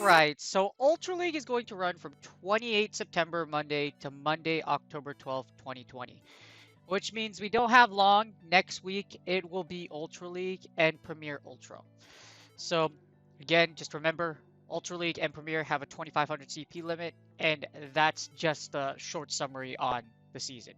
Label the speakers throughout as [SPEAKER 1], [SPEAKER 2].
[SPEAKER 1] Alright, so Ultra League is going to run from 28 September Monday to Monday, October 12th, 2020. Which means we don't have long. Next week, it will be Ultra League and Premier Ultra. So, again, just remember, Ultra League and Premier have a 2500 CP limit, and that's just a short summary on the season.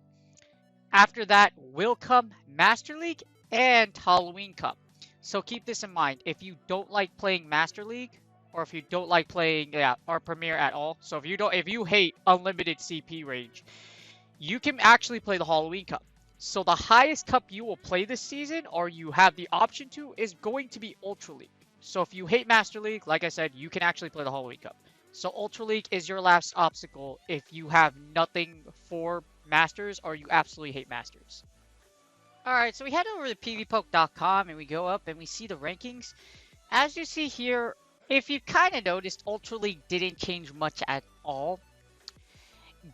[SPEAKER 1] After that will come Master League and Halloween Cup. So keep this in mind. If you don't like playing Master League, or if you don't like playing or Premier at all, so if you hate unlimited CP range, you can actually play the Halloween Cup. So the highest cup you will play this season, or you have the option to, is going to be Ultra League. So if you hate Master League, like I said, you can actually play the Halloween Cup. So Ultra League is your last obstacle if you have nothing for Masters or you absolutely hate Masters. Alright, so we head over to pvpoke.com and we go up and we see the rankings. As you see here, if you kind of noticed, Ultra League didn't change much at all.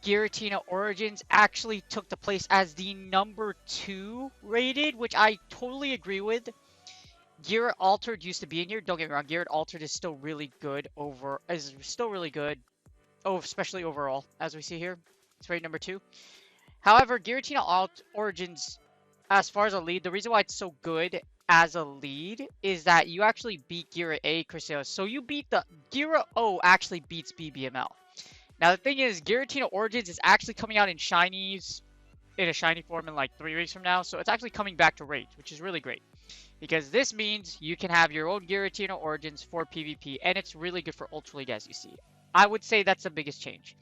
[SPEAKER 1] Giratina Origins actually took the place as the number 2 rated, which I totally agree with. Gira Altered used to be in here. Don't get me wrong, Gira Altered is still really good Oh, especially overall, as we see here. It's rated number 2. However, Giratina Origins, as far as a lead, the reason why it's so good as a lead is that you actually beat Gira A Cresselia. So you beat the Gira O actually beats BBML. Now the thing is, Giratina Origins is actually coming out in shinies, in a shiny form in like 3 weeks from now. So it's actually coming back to Rage, which is really great. Because this means you can have your own Giratina Origins for PvP, and it's really good for Ultra League as you see. I would say that's the biggest change.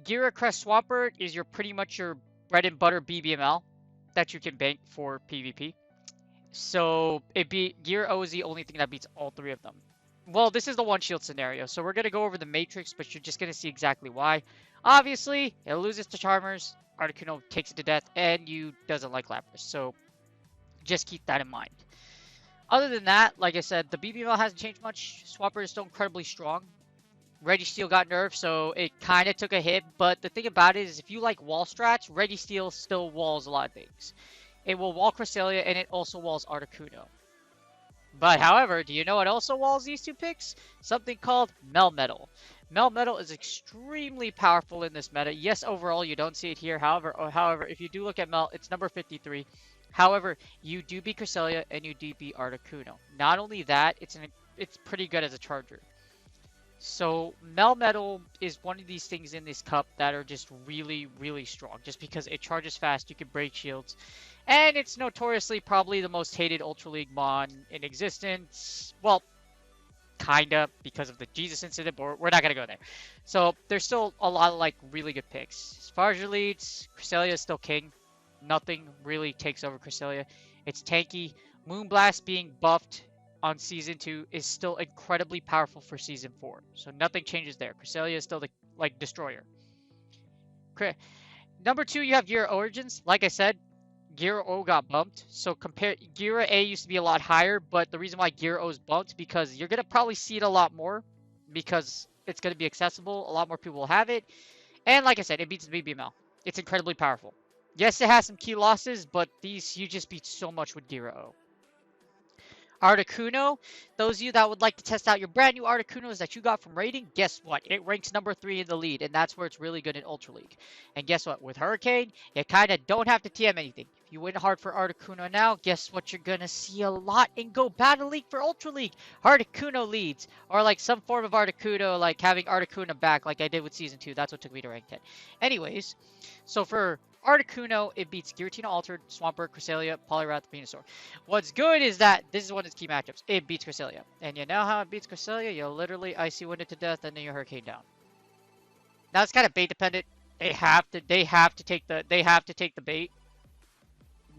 [SPEAKER 1] Gira Crest Swampert is pretty much your bread and butter BBML that you can bank for PvP. So Gira O is the only thing that beats all 3 of them. Well, this is the one shield scenario, so we're going to go over the Matrix, but you're just going to see exactly why. Obviously, it loses to Charmers, Articuno takes it to death, and you doesn't like Lapras, so just keep that in mind. Other than that, like I said, the BBML hasn't changed much. Swampert is still incredibly strong. Registeel got nerfed, so it kind of took a hit, but the thing about it is if you like wall strats, Registeel still walls a lot of things. It will wall Cresselia, and it also walls Articuno. But however, do you know what also walls these 2 picks? Something called Melmetal. Melmetal is extremely powerful in this meta. Yes, overall you don't see it here. However, if you do look at Mel, it's number 53. However, you do beat Cresselia and you do beat Articuno. Not only that, it's pretty good as a charger. So Melmetal is one of these things in this cup that are just really, really strong. Just because it charges fast, you can break shields. And it's notoriously probably the most hated Ultra League Mon in existence. Well, kinda, because of the Jesus incident, but we're not gonna go there. So there's still a lot of like really good picks. As far as your leads, Cresselia is still king. Nothing really takes over Cresselia. It's tanky. Moonblast being buffed on Season 2 is still incredibly powerful for Season 4. So nothing changes there. Cresselia is still the destroyer. Number 2, you have Gira Origins. Like I said, Gira O got bumped. So Gira A used to be a lot higher, but the reason why Gira O is bumped because you're going to probably see it a lot more because it's going to be accessible. A lot more people will have it. And like I said, it beats the BBML. It's incredibly powerful. Yes, it has some key losses, but you just beat so much with Gira O. Articuno, those of you that would like to test out your brand new Articunos that you got from rating, guess what? It ranks number 3 in the lead, and that's where it's really good in Ultra League. And guess what? With Hurricane, you kind of don't have to TM anything. If you went hard for Articuno now, guess what you're going to see a lot in Go Battle League for Ultra League? Articuno leads, or like some form of Articuno, like having Articuno back like I did with Season 2. That's what took me to rank 10. Anyways, so for Articuno, it beats Giratina Altered, Swampert, Cresselia, Poliwrath, Venusaur. What's good is that this is one of its key matchups. It beats Cresselia. And you know how it beats Cresselia? You literally Icy Wind it to death and then you Hurricane down. Now it's kind of bait dependent. They have to take the bait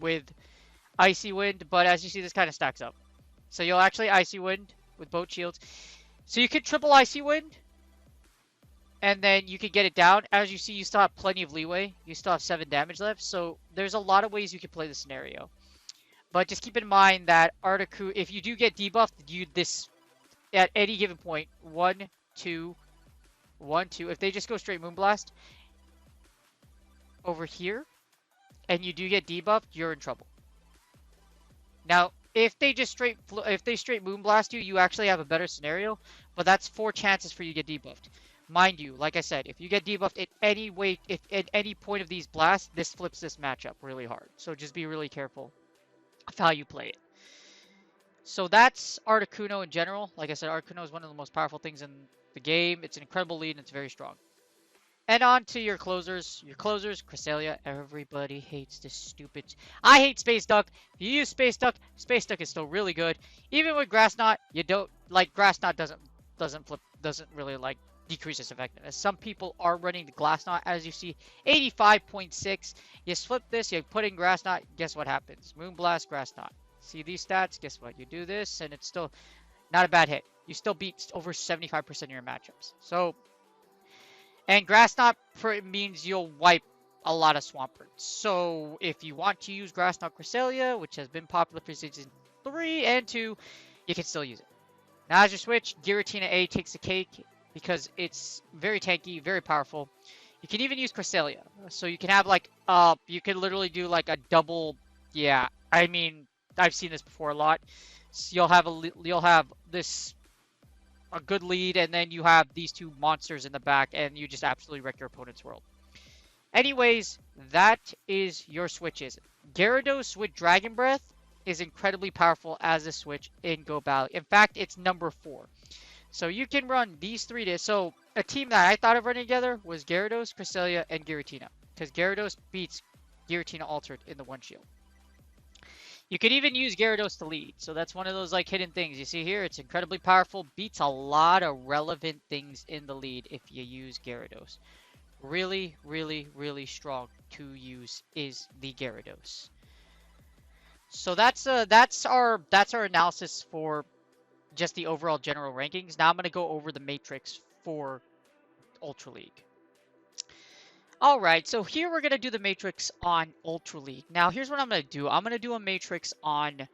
[SPEAKER 1] with Icy Wind, but as you see, this kind of stacks up. So you'll actually Icy Wind with both shields. So you can triple Icy Wind, and then you can get it down. As you see, you still have plenty of leeway. You still have 7 damage left. So there's a lot of ways you can play the scenario. But just keep in mind that Articuno, if you do get debuffed, at any given point, 1, 2, 1, 2. If they just go straight Moonblast over here, and you do get debuffed, you're in trouble. Now, if they just straight Moonblast you, you actually have a better scenario. But that's 4 chances for you to get debuffed. Mind you, like I said, if you get debuffed at any way, if at any point of these blasts, this flips this matchup really hard. So just be really careful of how you play it. So that's Articuno in general. Like I said, Articuno is one of the most powerful things in the game. It's an incredible lead and it's very strong. And on to your closers. Your closers, Cresselia. Everybody hates this stupid... I hate Space Duck. If you use Space Duck is still really good. Even with Grass Knot, you don't... Like, Grass Knot doesn't really, like, decrease its effectiveness. Some people are running the Glass Knot, as you see. 85.6. You flip this, you put in Grass Knot, guess what happens? Moonblast, Grass Knot. See these stats? Guess what? You do this, and it's still not a bad hit. You still beat over 75% of your matchups. So... And Grass Knot means you'll wipe a lot of Swampert. So if you want to use Grass Knot Cresselia, which has been popular for Season 3 and 2, you can still use it. Now as your switch, Giratina A takes the cake because it's very tanky, very powerful. You can even use Cresselia. So you can have like, you can literally do like a double, yeah. I mean, I've seen this before a lot. So you'll have this... a good lead, and then you have these two monsters in the back, and you just absolutely wreck your opponent's world. Anyways, that is your switches. Gyarados with Dragon Breath is incredibly powerful as a switch in Go Battle. In fact, it's number 4. So you can run these 3 So a team that I thought of running together was Gyarados, Cresselia, and Giratina. Because Gyarados beats Giratina Altered in the one shield. You could even use Gyarados to lead, so that's one of those like hidden things. You see here, it's incredibly powerful, beats a lot of relevant things in the lead if you use Gyarados. Really, really, really strong to use is the Gyarados. So that's our analysis for just the overall general rankings. Now I'm gonna go over the matrix for Ultra League. Alright, so here we're going to do the matrix on Ultra League. Now, here's what I'm going to do. I'm going to do a matrix on,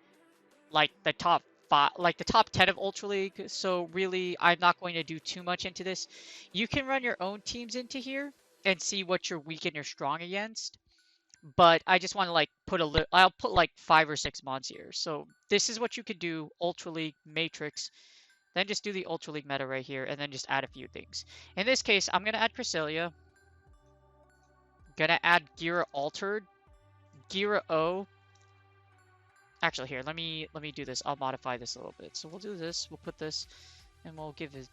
[SPEAKER 1] like, the top 5, like, the top 10 of Ultra League. So, really, I'm not going to do too much into this. You can run your own teams into here and see what you're weak and you're strong against. But I just want to, like, I'll put, like, 5 or 6 mods here. So, this is what you could do, Ultra League, matrix. Then just do the Ultra League meta right here, and then just add a few things. In this case, I'm going to add Cresselia. Gonna add Gira Altered, Gira O. Actually, here, let me do this. I'll modify this a little bit. So we'll do this. We'll put this, and we'll give it.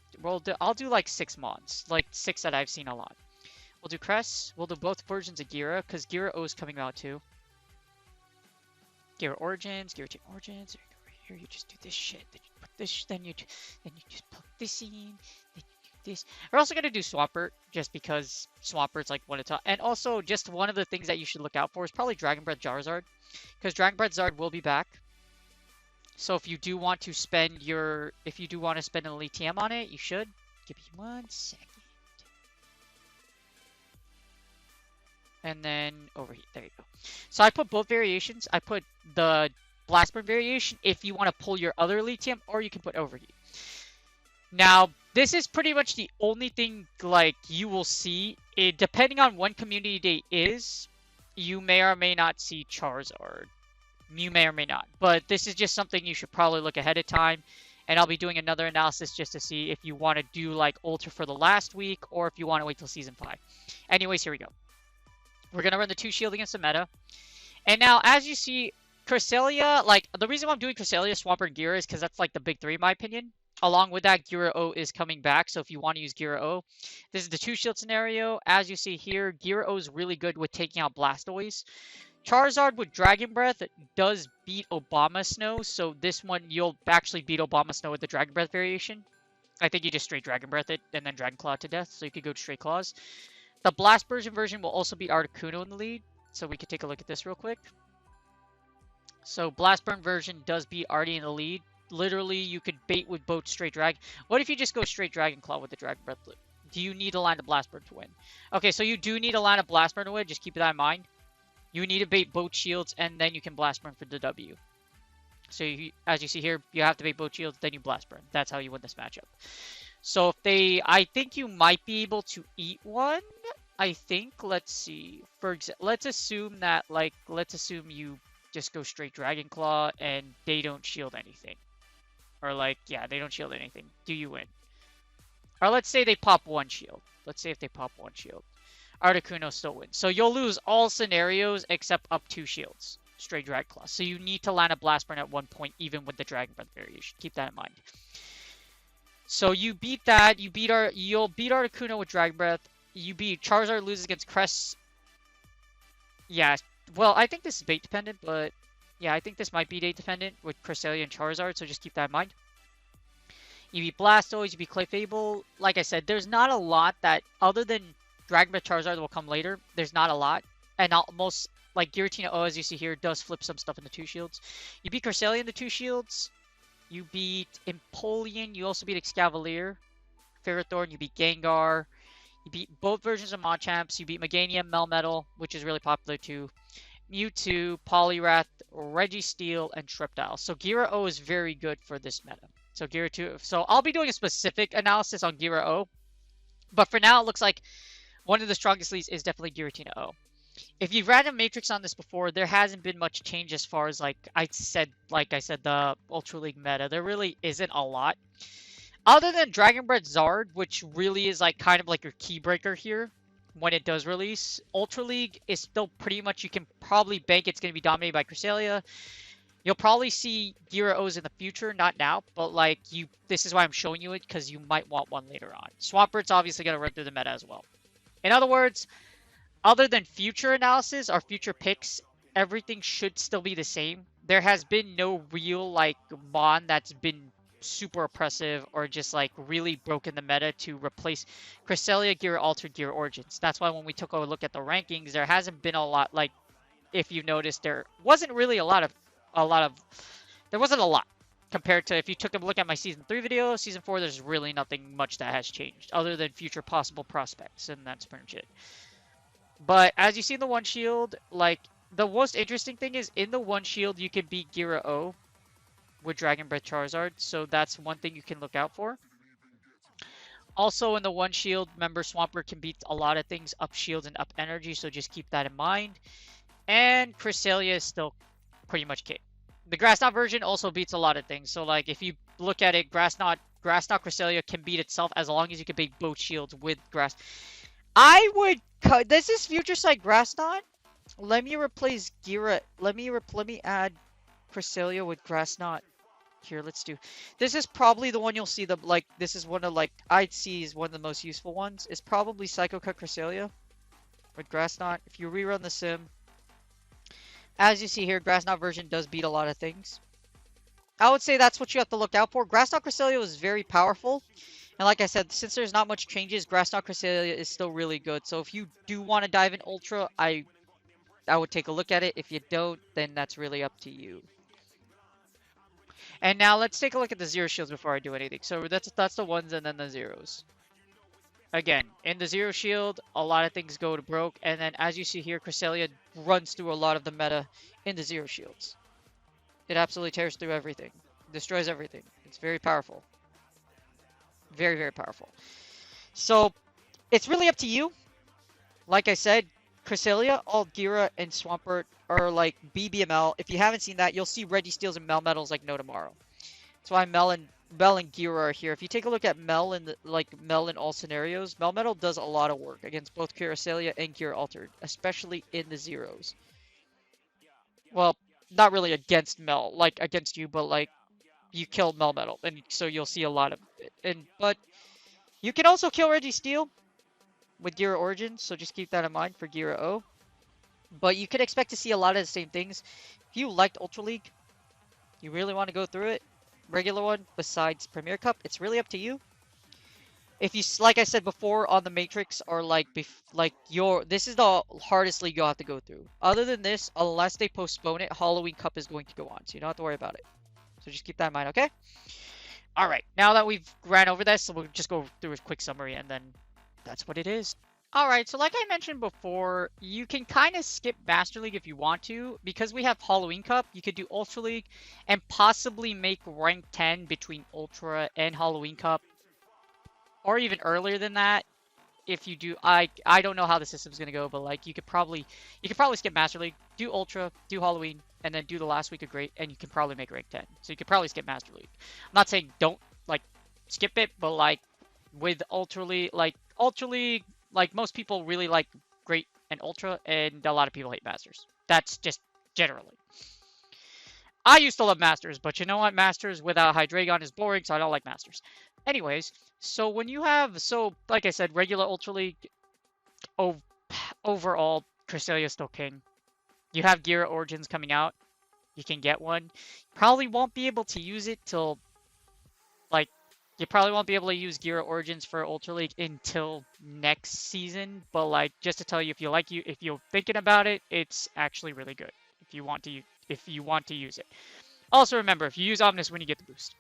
[SPEAKER 1] I'll do like 6 mods, like 6 that I've seen a lot. We'll do Cress. We'll do both versions of Gira, because Gira O is coming out too. Gira Origins, Gira Chain Origins. Here, you just do this shit. Then you put this. Then you just plug this in. Then this. We're also going to do Swampert, just because Swampert's like one of the top. And also, just one of the things that you should look out for is probably Dragon Breath Charizard. Because Dragon Breath Charizard will be back. So if you do want to spend an Elite TM on it, you should. Give me 1 second. And then overheat. There you go. So I put both variations. I put the Blast Burn variation if you want to pull your other Elite TM, or you can put overheat. Now, this is pretty much the only thing, like, you will see. Depending on when Community Day is, you may or may not see Charizard. You may or may not. But this is just something you should probably look ahead of time. And I'll be doing another analysis just to see if you want to do, like, Ultra for the last week, or if you want to wait till Season 5. Anyways, here we go. We're going to run the 2 shield against the meta. And now, as you see, Cresselia, like, the reason why I'm doing Cresselia, Swampert, and Gira is because that's, like, the big 3 in my opinion. Along with that, Gira O is coming back, so if you want to use Gira O, this is the 2 shield scenario. As you see here, Gira O is really good with taking out Blastoise. Charizard with Dragon Breath does beat Obama Snow, so this one you'll actually beat Obama Snow with the Dragon Breath variation. I think you just straight Dragon Breath it and then Dragon Claw to death, so you could go straight Claws. The Blast version will also beat Articuno in the lead, so we could take a look at this real quick. So Blast Burn version does beat Artie in the lead. Literally, you could bait with both straight Dragon. What if you just go straight Dragon Claw with the Dragon Breath? Do you need a line of Blast Burn to win? Okay, so you do need a line of Blast Burn to win. Just keep that in mind. You need to bait both shields, and then you can Blast Burn for the W. So as you see here, you have to bait both shields, then you Blast Burn. That's how you win this matchup. So if I think you might be able to eat one. I think. Let's see. For example, let's assume you just go straight Dragon Claw and they don't shield anything. Or like, yeah, they don't shield anything. Do you win? Or let's say they pop one shield. Let's say if they pop one shield. Articuno still wins. So you'll lose all scenarios except up 2 shields. Straight Dragon Claw. So you need to land a Blast Burn at one point, even with the Dragon Breath variation. Keep that in mind. So you beat that. You'll beat Articuno with Dragon Breath. You beat Charizard loses against Crest. Yeah. Well, I think this is bait dependent, but yeah, I think this might be bait dependent with Cresselia and Charizard. So just keep that in mind. You beat Blastoise. You beat Clefable. Like I said, there's not a lot that other than Dragon Breath Charizard will come later. There's not a lot, and almost like Giratina O, as you see here, does flip some stuff in the 2 shields. You beat Cresselia in the 2 shields. You beat Empoleon. You also beat Excavalier, Ferrothorn. You beat Gengar. You beat both versions of Machamps. You beat Meganium, Melmetal, which is really popular too. Mewtwo, Poliwrath, Registeel, and Shrapnel. So Gira O is very good for this meta. So Gira 2. So I'll be doing a specific analysis on Gira O. But for now, it looks like one of the strongest leads is definitely Giratina O. If you've ran a Matrix on this before, there hasn't been much change as far as like I said, the Ultra League meta. There really isn't a lot. Other than Dragon Breath Zard, which really is like kind of like your key breaker here when it does release. Ultra League is still pretty much, you can probably bank it's going to be dominated by Cresselia. You'll probably see Gira O's in the future, not now, but like this is why I'm showing you it, because you might want one later on. Swampert's obviously going to run through the meta as well. In other words, other than future analysis or future picks, everything should still be the same. There has been no real like Mon that's been super oppressive or just like really broken the meta to replace Cresselia, Gira Altered, Gira Origins. That's why when we took a look at the rankings, there hasn't been a lot. Like if you noticed, there wasn't really there wasn't a lot compared to if you took a look at my season 3 video. Season 4, there's really nothing much that has changed other than future possible prospects, and that's pretty much it. But as you see in the one shield, like the most interesting thing is in the one shield you can beat Gira O with Dragon Breath Charizard, so that's one thing you can look out for. Also in the one shield, remember Swampert can beat a lot of things, up shields and up energy, so just keep that in mind. And Cresselia is still pretty much king. The Grass Knot version also beats a lot of things, so like if you look at it, Grass Knot Cresselia can beat itself as long as you can beat both shields with Grass. I would cut. This is Future Sight Grass Knot. Let me replace Gira. Let me add Cresselia with Grass Knot. Here, let's do. This is probably the one you'll see this is one of I'd see is one of the most useful ones. It's probably Psycho Cut Cresselia with Grass Knot. If you rerun the sim, as you see here, Grass Knot version does beat a lot of things. I would say that's what you have to look out for. Grass Knot Cresselia is very powerful. And like I said, since there's not much changes, Grass Knot Cresselia is still really good. So if you do want to dive in Ultra, I would take a look at it. If you don't, then that's really up to you. And now let's take a look at the zero shields before I do anything. So that's the ones and then the zeros. Again, in the zero shield, a lot of things go to broke. And then as you see here, Cresselia runs through a lot of the meta in the zero shields. It absolutely tears through everything. Destroys everything. It's very powerful. Very, very powerful. So, it's really up to you. Like I said, Cresselia, Gira, and Swampert are like BBML. If you haven't seen that, you'll see Registeels and Melmetals like no tomorrow. That's why Mel and Gira are here. If you take a look at Mel in all scenarios, Melmetal does a lot of work against both Cresselia and Gira Altered, especially in the zeros. Well, not really against Mel, like against you, but like you kill Melmetal, and so you'll see a lot of it. But you can also kill Registeel with Gira Origins, so just keep that in mind for Gira O. But you can expect to see a lot of the same things. If you liked Ultra League, you really want to go through it, regular one besides Premier Cup, it's really up to you. If you, like I said before on the Matrix, or this is the hardest league you'll have to go through. Other than this, unless they postpone it, Halloween Cup is going to go on, so you don't have to worry about it. So just keep that in mind, okay? Alright, now that we've ran over this, so we'll just go through a quick summary, and then that's what it is. Alright, so like I mentioned before, you can kind of skip Master League if you want to. Because we have Halloween Cup, you could do Ultra League, and possibly make rank 10 between Ultra and Halloween Cup. Or even earlier than that. if you do, I don't know how the system's gonna go, but like you could probably skip Master League, do Ultra, do Halloween, and then do the last week of Great, and you can probably make rank 10. So you could probably skip Master League. I'm not saying don't like skip it, but like with Ultra League, like most people really like Great and Ultra, and a lot of people hate Masters. That's just generally. I used to love Masters, but you know what? Masters without Hydreigon is boring, so I don't like Masters. Anyways, so when you have, so like I said, regular Ultra League, overall, Cresselia is still king. You have Gear Origins coming out. You can get one. Probably won't be able to use it till, like, you probably won't be able to use Gear Origins for Ultra League until next season. But like, just to tell you, if you're thinking about it, it's actually really good. If you want to use it. Also remember, if you use Omnis when you get the boost.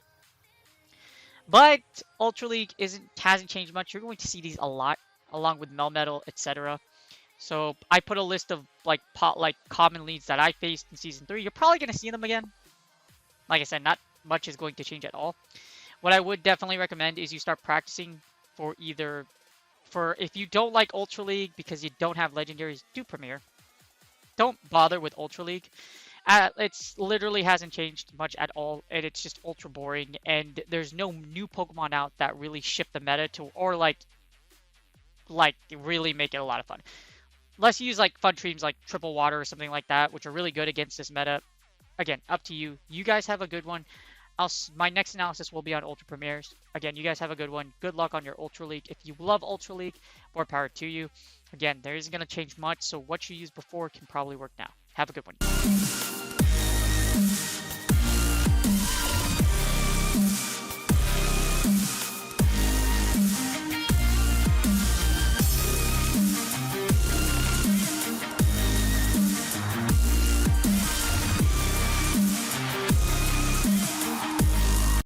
[SPEAKER 1] But Ultra League hasn't changed much. You're going to see these a lot, along with Melmetal, etc. So I put a list of like common leads that I faced in Season 3. You're probably going to see them again. Like I said, not much is going to change at all. What I would definitely recommend is you start practicing for if you don't like Ultra League because you don't have legendaries, do Premier. Don't bother with Ultra League. It's literally hasn't changed much at all, and it's just ultra boring, and there's no new Pokemon out that really shift the meta to, or like really make it a lot of fun. Unless you use like fun teams like Triple Water or something like that, which are really good against this meta. Again, up to you. You guys have a good one. My next analysis will be on Ultra Premieres. Again, you guys have a good one. Good luck on your Ultra League. If you love Ultra League, more power to you. Again, there isn't going to change much, so what you used before can probably work now. Have a good one.